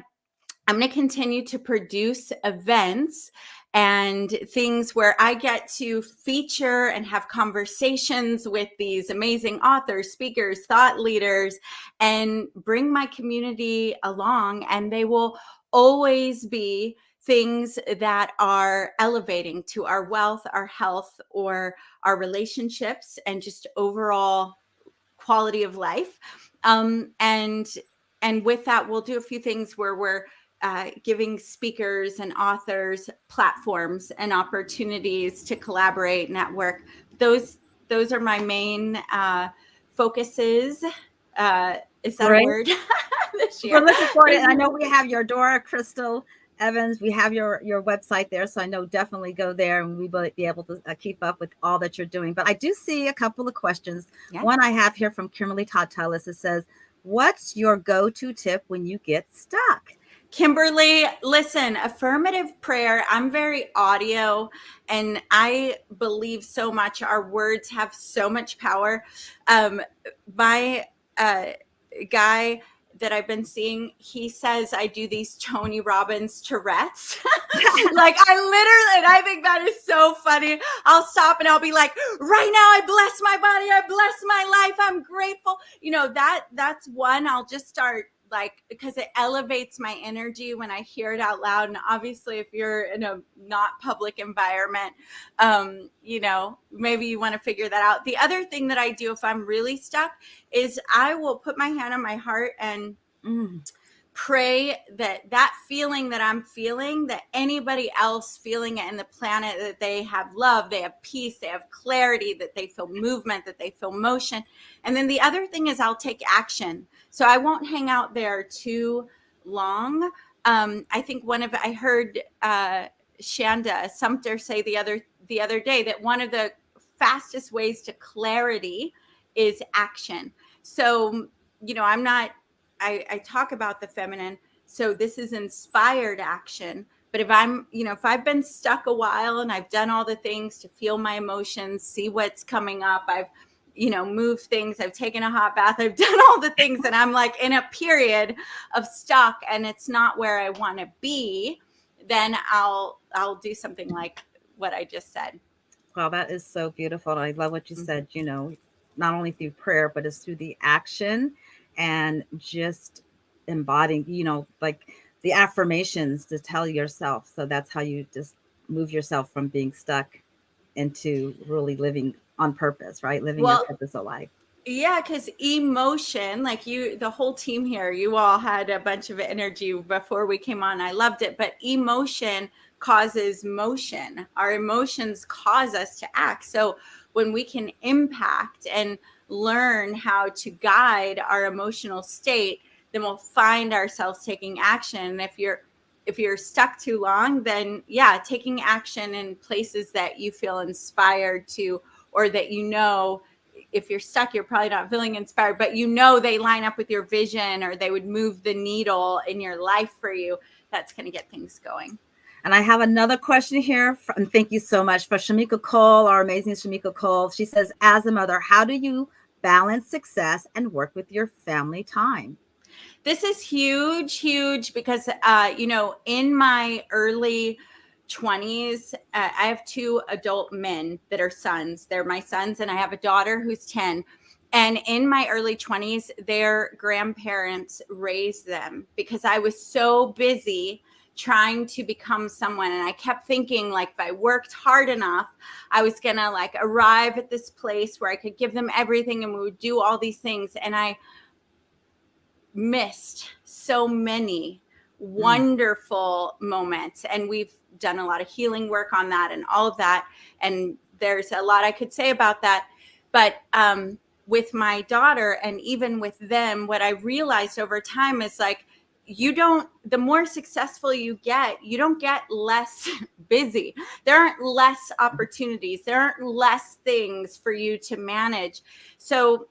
I'm going to continue to produce events and things where I get to feature and have conversations with these amazing authors, speakers, thought leaders, and bring my community along. And they will always be things that are elevating to our wealth, our health, or our relationships, and just overall quality of life. And with that, we'll do a few things where we're giving speakers and authors platforms and opportunities to collaborate, network. Those are my main focuses. Is that a word? This year. We're looking forward to it. I know we have your Adora Crystal Evans. We have your website there. So I know definitely go there and we will be able to keep up with all that you're doing. But I do see a couple of questions. Yeah. One I have here from Kimberly Todd Tellis. It says, what's your go-to tip when you get stuck? Kimberly, listen, affirmative prayer. I'm very audio and I believe so much. Our words have so much power. My guy that I've been seeing, he says I do these Tony Robbins Tourette's. Like and I think that is so funny. I'll stop and I'll be like, right now I bless my body, I bless my life, I'm grateful. That's one. I'll just start like, because it elevates my energy when I hear it out loud. And obviously if you're in a not public environment, you know, maybe you want to figure that out. The other thing that I do if I'm really stuck is I will put my hand on my heart and pray that feeling that I'm feeling, that anybody else feeling it in the planet, that they have love, they have peace, they have clarity, that they feel movement, that they feel motion. And then the other thing is I'll take action. So I won't hang out there too long. I think I heard Shanda Sumter say the other day that one of the fastest ways to clarity is action. So, you know, I talk about the feminine. So this is inspired action. But if I've been stuck a while and I've done all the things to feel my emotions, see what's coming up, I've, moved things, I've taken a hot bath, I've done all the things, and I'm like in a period of stuck and it's not where I want to be, then I'll do something like what I just said. Well, that is so beautiful. I love what you said, not only through prayer, but it's through the action and just embodying, like the affirmations to tell yourself. So that's how you just move yourself from being stuck into really living on purpose, right? Living your purpose of life. Yeah, because emotion, like the whole team here, you all had a bunch of energy before we came on. I loved it. But emotion causes motion. Our emotions cause us to act. So when we can impact and learn how to guide our emotional state, then we'll find ourselves taking action. And if you're stuck too long, then taking action in places that you feel inspired to, or that if you're stuck, you're probably not feeling inspired, but they line up with your vision, or they would move the needle in your life for you. That's going to get things going. And I have another question here, and thank you so much, for Shamika Cole, our amazing Shamika Cole. She says, as a mother, how do you balance success and work with your family time? This is huge because, in my early 20s, I have two adult men that are sons. They're my sons, and I have a daughter who's 10. And in my early 20s, their grandparents raised them because I was so busy trying to become someone. And I kept thinking, like, if I worked hard enough, I was going to arrive at this place where I could give them everything and we would do all these things. And I missed so many wonderful moments. And we've done a lot of healing work on that and all of that. And there's a lot I could say about that. But with my daughter and even with them, what I realized over time is the more successful you get, you don't get less busy. There aren't less opportunities. There aren't less things for you to manage. So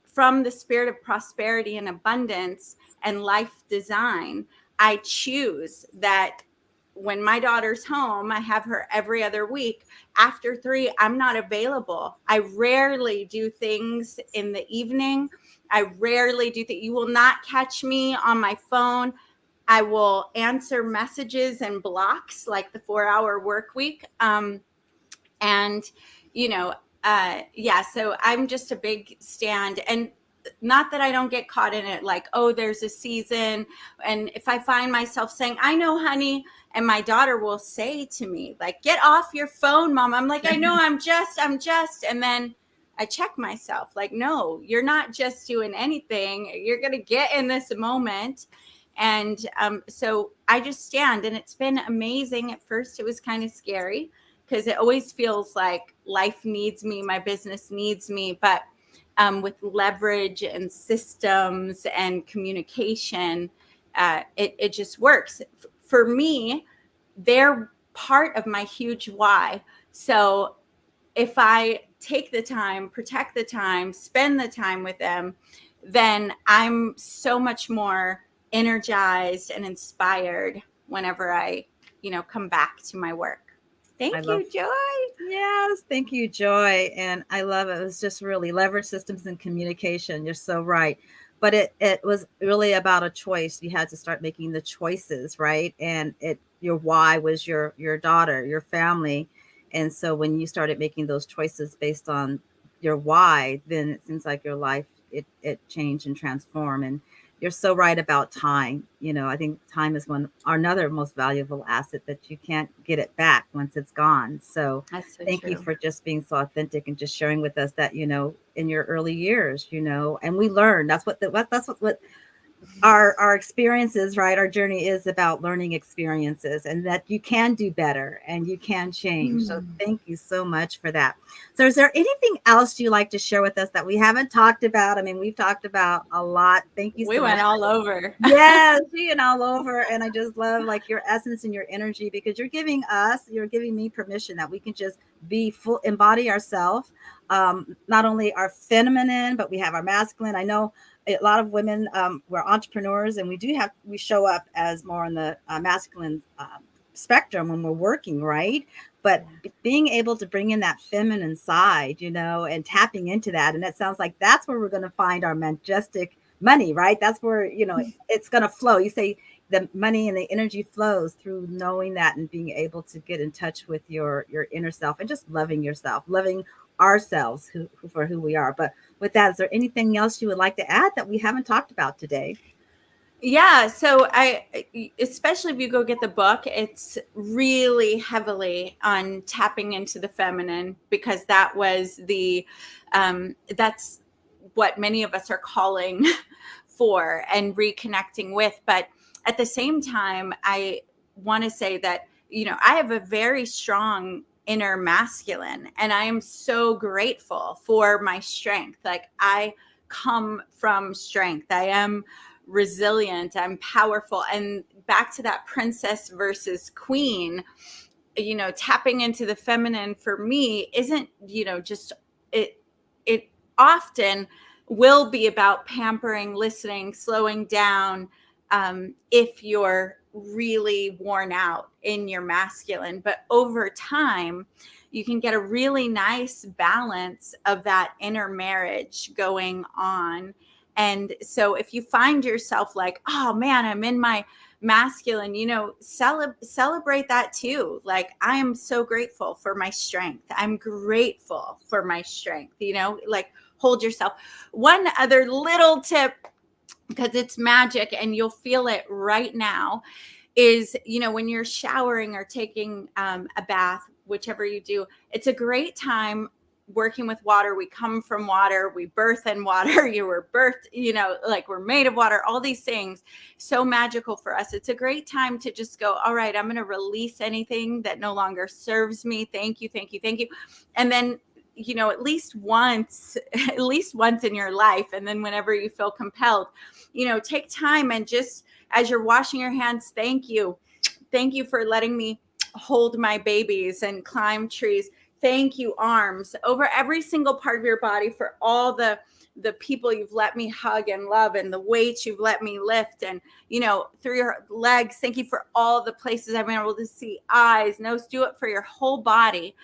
from the spirit of prosperity and abundance and life design, I choose that when my daughter's home, I have her every other week. After 3, I'm not available. I rarely do things in the evening. I rarely do that. You will not catch me on my phone. I will answer messages and blocks, like the 4-hour work week. So I'm just a big stand. And not that I don't get caught in it, like, oh, there's a season. And if I find myself saying, I know, honey, and my daughter will say to me, like, get off your phone, Mom. I'm like, I know, I'm just. And then I check myself, like, no, you're not just doing anything. You're going to get in this moment. And so I just stand, and it's been amazing. At first, it was kind of scary because it always feels like life needs me, my business needs me. But with leverage and systems and communication, it just works. For me, they're part of my huge why. So if I take the time, protect the time, spend the time with them, then I'm so much more energized and inspired whenever I, come back to my work. Thank you, Joy. Yes, thank you, Joy. And I love it. It was just really leverage systems and communication. You're so right. But it was really about a choice. You had to start making the choices, right? And your why was your daughter, your family. And so when you started making those choices based on your why, then it seems like your life, it changed and transformed. you're so right about time. I think time is another most valuable asset that you can't get it back once it's gone. So That's so thank you true. for just being so authentic and just sharing with us that, in your early years, and we learn. That's what our experiences, right? Our journey is about learning experiences, and that you can do better and you can change. So thank you so much for that. So is there anything else you like to share with us that we haven't talked about? I mean, we've talked about a lot. Thank you We so went much. all over. Yes, being all over. And I just love like your essence and your energy, because you're giving me permission that we can just be full, embody ourselves. Not only our feminine, but we have our masculine. I know a lot of women, we're entrepreneurs, and we show up as more on the masculine spectrum when we're working, right? But being able to bring in that feminine side, and tapping into that. And it sounds like that's where we're going to find our majestic money, right? That's where, it's going to flow. You say the money and the energy flows through knowing that and being able to get in touch with your inner self and just loving yourself, loving ourselves for who we are. But with that, is there anything else you would like to add that we haven't talked about today? Yeah, so especially if you go get the book, it's really heavily on tapping into the feminine, because that's what many of us are calling for and reconnecting with. But at the same time, I want to say that, I have a very strong inner masculine, and I am so grateful for my strength. Like, I come from strength. I am resilient. I'm powerful. And back to that princess versus queen, tapping into the feminine for me isn't, just it often will be about pampering, listening, slowing down, if you're really worn out in your masculine. But over time, you can get a really nice balance of that inner marriage going on. And so if you find yourself like, oh man, I'm in my masculine, celebrate that too. Like, I am so grateful for my strength. I'm grateful for my strength, like, hold yourself. One other little tip, because it's magic and you'll feel it right now, is, when you're showering or taking a bath, whichever you do, it's a great time working with water. We come from water, we birth in water, you were birthed, like, we're made of water, all these things, so magical for us. It's a great time to just go, all right, I'm going to release anything that no longer serves me. Thank you, thank you, thank you. And then, at least once in your life, and then whenever you feel compelled, take time and just, as you're washing your hands, thank you for letting me hold my babies and climb trees. Thank you, arms, over every single part of your body, for all the people you've let me hug and love, and the weights you've let me lift, and through your legs. Thank you for all the places I've been able to see, eyes, nose. Do it for your whole body,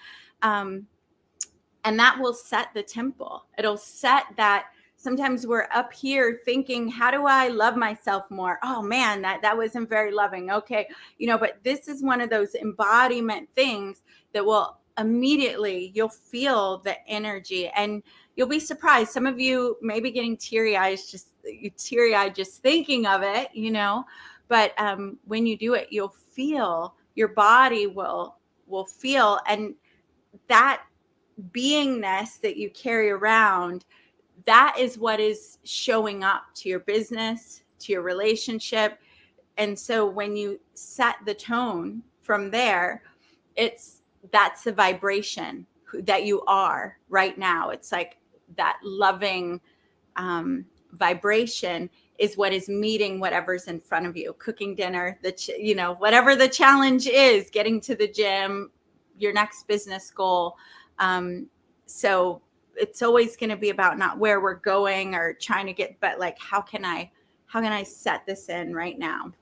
and that will set the temple. It'll set that. Sometimes we're up here thinking, how do I love myself more? Oh man, that wasn't very loving. Okay. But this is one of those embodiment things that will immediately, you'll feel the energy, and you'll be surprised. Some of you may be getting teary-eyed just thinking of it, but when you do it, you'll feel, your body will feel, and that beingness that you carry around, that is what is showing up to your business, to your relationship. And so when you set the tone from there, that's the vibration that you are right now. It's like that loving vibration is what is meeting whatever's in front of you. Cooking dinner, whatever the challenge is, getting to the gym, your next business goal. So it's always going to be about not where we're going or trying to get, but like, how can I set this in right now?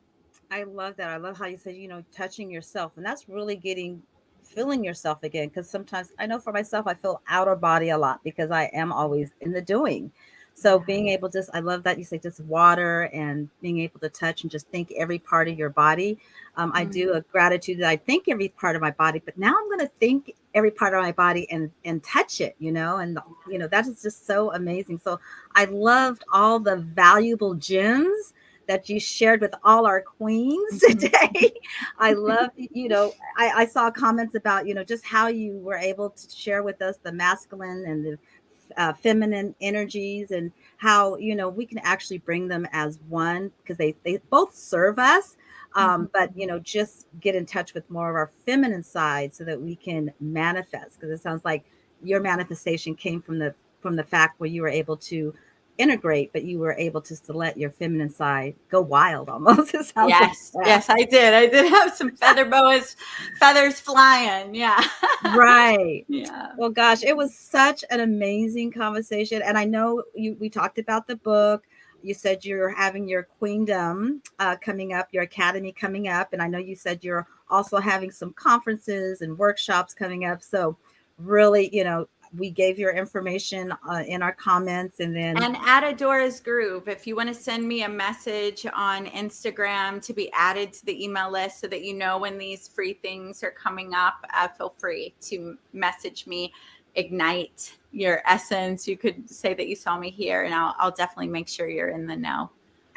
I love that. I love how you said, touching yourself, and that's really feeling yourself again. Because sometimes I know for myself, I feel outer body a lot because I am always in the doing. So being able to, I love that you say just water and being able to touch and just think every part of your body. I do a gratitude that I think every part of my body, but now I'm going to think every part of my body and touch it, and that is just so amazing. So I loved all the valuable gems that you shared with all our queens today. I love, I saw comments about, just how you were able to share with us the masculine and the feminine energies, and how we can actually bring them as one, because they both serve us, but just get in touch with more of our feminine side so that we can manifest, because it sounds like your manifestation came from the fact where you were able to integrate, but you were able to let your feminine side go wild almost. It sounds Yes, like that. yes, I did have some feathers flying. Yeah. Right. Yeah. Well, gosh, it was such an amazing conversation. And I know we talked about the book. You said you're having your queendom coming up, your academy coming up. And I know you said you're also having some conferences and workshops coming up. So really, we gave your information in our comments, and then And at Adora's group, if you want to send me a message on Instagram to be added to the email list so that you know when these free things are coming up, feel free to message me. Ignite your essence. You could say that you saw me here, and I'll definitely make sure you're in the know.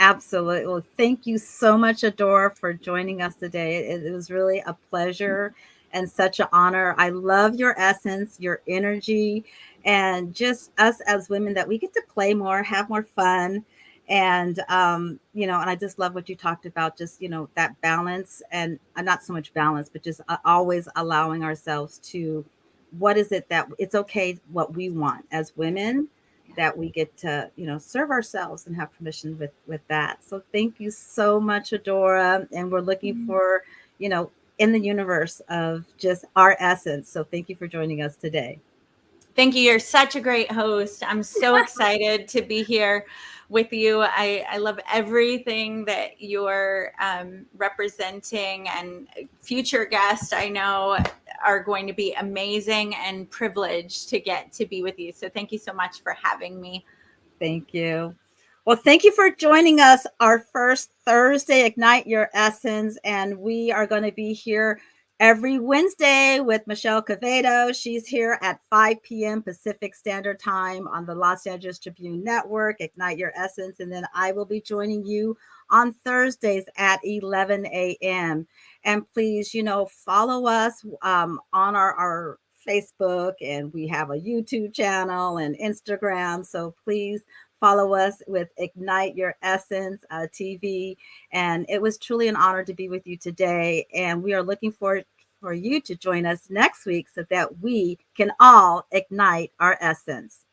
absolutely. Well, thank you so much, Adora, for joining us today. It was really a pleasure and such an honor. I love your essence, your energy, and just us as women, that we get to play more, have more fun. And, and I just love what you talked about, just, that balance, and not so much balance, but just always allowing ourselves to, what is it that it's okay, what we want as women, that we get to, serve ourselves and have permission with that. So thank you so much, Adora. And we're looking for, in the universe of just our essence. So thank you for joining us today. Thank you. You're such a great host. I'm so excited to be here with you. I love everything that you're representing, and future guests I know are going to be amazing, and privileged to get to be with you. So thank you so much for having me. Thank you. Well, thank you for joining us, our first Thursday Ignite Your Essence. And we are going to be here every Wednesday with Michele A. She's here at 5 p.m. Pacific Standard Time on the Los Angeles Tribune Network, Ignite Your Essence. And then I will be joining you on Thursdays at 11 a.m. And please, follow us on our Facebook, and we have a YouTube channel and Instagram. So please follow us with Ignite Your Essence TV. And it was truly an honor to be with you today. And we are looking forward for you to join us next week so that we can all ignite our essence.